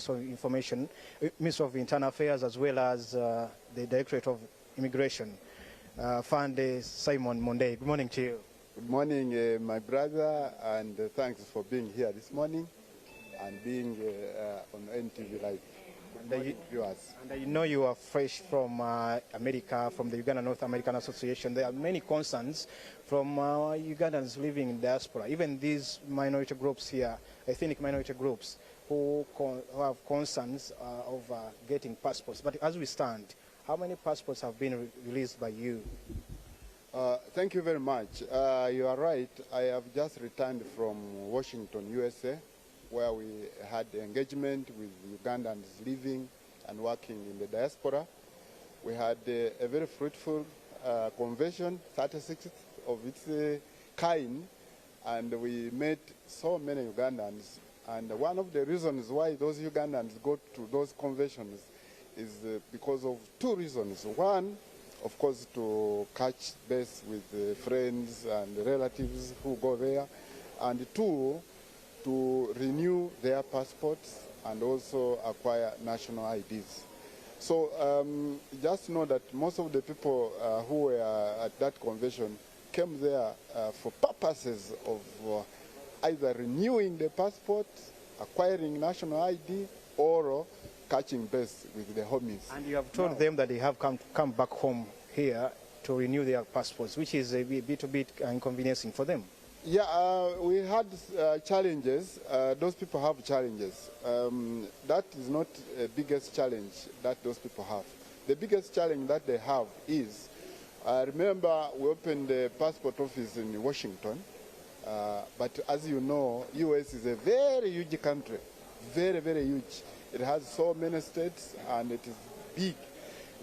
So information, Minister of Internal Affairs, as well as the Directorate of Immigration, Fande Simon Monday. Good morning to you. Good morning, my brother, and thanks for being here this morning and being on NTV Live. Good morning, viewers. And I know you are fresh from America, from the Uganda North American Association. There are many concerns from Ugandans living in diaspora, even these minority groups here, ethnic minority groups, who have concerns of getting passports. But as we stand, how many passports have been released by you? Thank you very much. You are right. I have just returned from Washington, USA, where we had engagement with Ugandans living and working in the diaspora. We had a very fruitful convention, 36th of its kind, and we met so many Ugandans. And one of the reasons why those Ugandans go to those conventions is because of two reasons. One, of course, to catch base with friends and relatives who go there, and two, to renew their passports and also acquire national IDs. So just know that most of the people who were at that convention came there for purposes of either renewing the passport, acquiring national ID, or catching base with the homies. And you have told them that they have come back home here to renew their passports, which is a bit inconveniencing for them. Yeah, we had challenges. Those people have challenges. That is not the biggest challenge that those people have. The biggest challenge that they have is, remember, we opened the passport office in Washington, but as you know, US is a very huge country, very, very huge. It has so many states and it is big.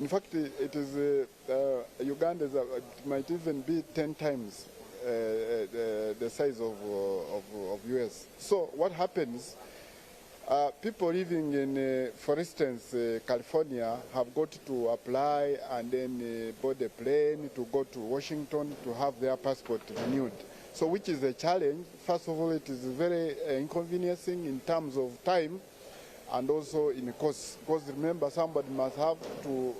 In fact, it is Uganda might even be 10 times the size of US. So what happens, people living in, for instance, California have got to apply and then board a plane to go to Washington to have their passport renewed. So which is a challenge. First of all, it is very inconveniencing in terms of time and also in cost. Because remember, somebody must have to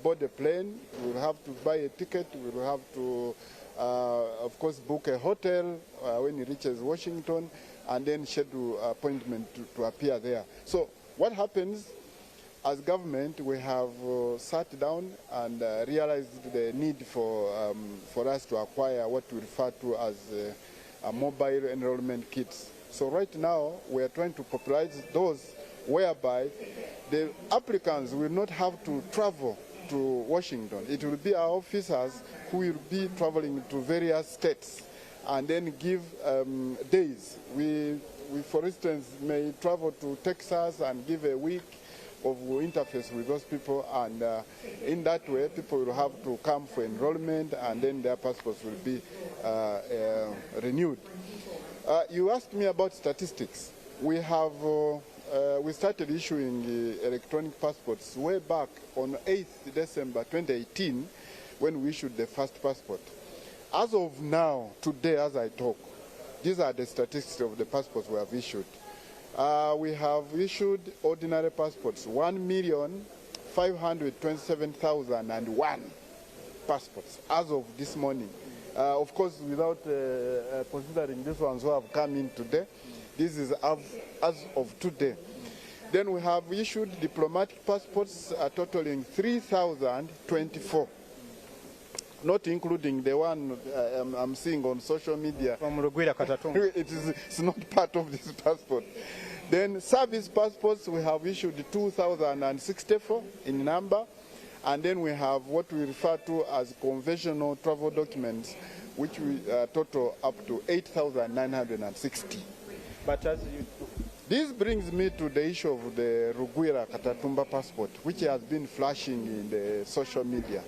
board a plane, we will have to buy a ticket, we will have to, of course, book a hotel when he reaches Washington, and then schedule appointment to appear there. So what happens, as government, we have sat down and realized the need for us to acquire what we refer to as mobile enrollment kits. So right now, we are trying to popularize those whereby the applicants will not have to travel to Washington. It will be our officers who will be traveling to various states and then give days. We, for instance, may travel to Texas and give a week of interface with those people, and in that way, people will have to come for enrollment, and then their passports will be renewed. You asked me about statistics. We have we started issuing electronic passports way back on 8th December 2018 when we issued the first passport. As of now, today as I talk, these are the statistics of the passports we have issued. We have issued ordinary passports, 1,527,001 passports as of this morning. Of course, without considering these ones who have come in today. This is as of today. Then we have issued diplomatic passports totaling 3,024, not including the one I'm seeing on social media. From Rugwira Katatunga. It's not part of this passport. Then service passports, we have issued 2,064 in number. And then we have what we refer to as conventional travel documents, which we total up to 8,960. But as this brings me to the issue of the Rugwira Katatumba passport, which has been flashing in the social media.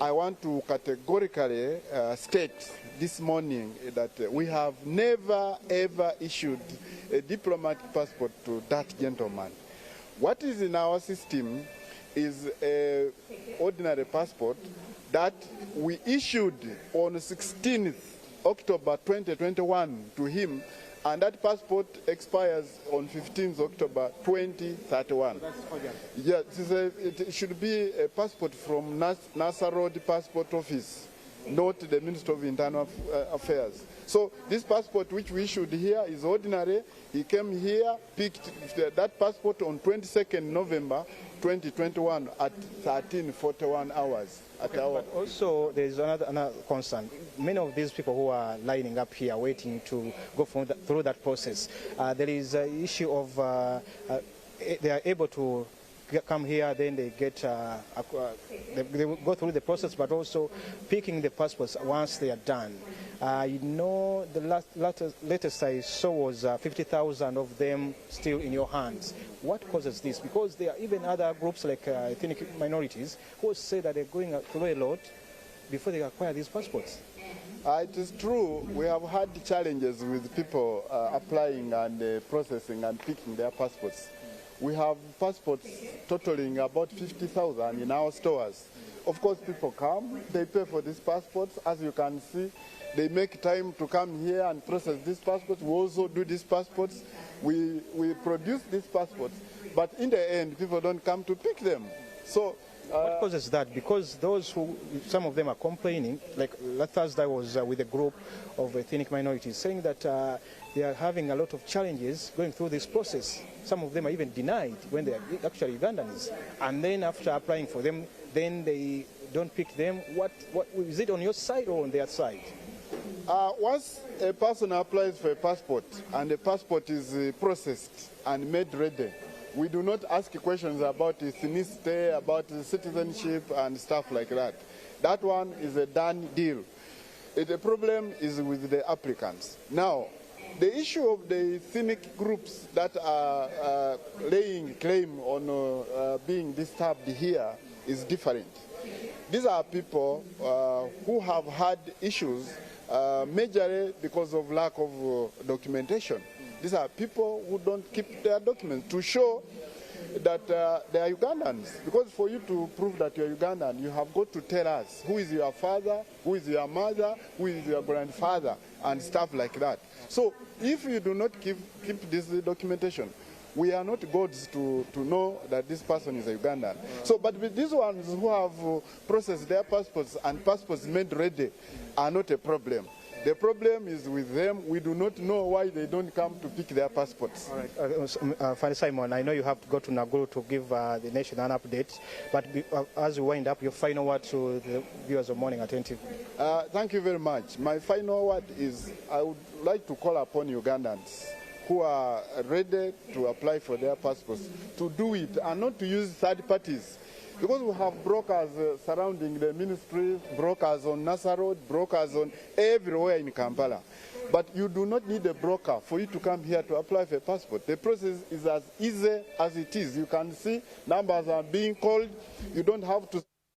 I want to categorically state this morning that we have never ever issued a diplomatic passport to that gentleman. What is in our system is an ordinary passport that we issued on 16th October 2021 to him and that passport expires on 15th October 2031. That's urgent. Yeah, it should be a passport from Nasa Road Passport Office, not the Ministry of Internal Affairs. So this passport which we issued here is ordinary. He came here, picked that passport on 22nd November 2021 at 13:41 hours. Okay, but also there is another concern. Many of these people who are lining up here waiting to go through that process, there is an issue of they are able to come here, then they get they will go through the process, but also picking the passports once they are done. You know, the latest I saw was 50,000 of them still in your hands. What causes this? Because there are even other groups like ethnic minorities who say that they're going through a lot before they acquire these passports. It is true. We have had challenges with people applying and processing and picking their passports. We have passports totaling about 50,000 in our stores. Of course, people come, they pay for these passports. As you can see, they make time to come here and process these passports. We also do these passports. We produce these passports, but in the end, people don't come to pick them. So what causes that? Because some of them are complaining. Like last Thursday I was with a group of ethnic minorities saying that they are having a lot of challenges going through this process. Some of them are even denied when they are actually Ugandans. And then after applying for them, then they don't pick them. What is it on your side or on their side? Once a person applies for a passport and the passport is processed and made ready, we do not ask questions about ethnicity, about citizenship and stuff like that. That one is a done deal. The problem is with the applicants. Now, the issue of the ethnic groups that are laying claim on being disturbed here is different. These are people who have had issues majorly because of lack of documentation. These are people who don't keep their documents to show that they are Ugandans. Because for you to prove that you are Ugandan, you have got to tell us who is your father, who is your mother, who is your grandfather, and stuff like that. So if you do not keep this documentation, we are not gods to know that this person is a Ugandan. So, but with these ones who have processed their passports and passports made ready are not a problem. The problem is with them. We do not know why they don't come to pick their passports. All right. Fanny Simon, I know you have to go to Naguru to give the nation an update, but as we wind up, your final word to the viewers of Morning Attentive. Thank you very much. My final word is I would like to call upon Ugandans who are ready to apply for their passports to do it and not to use third parties. Because we have brokers surrounding the ministry, brokers on Nasa Road, brokers on everywhere in Kampala. But you do not need a broker for you to come here to apply for a passport. The process is as easy as it is. You can see numbers are being called. You don't have to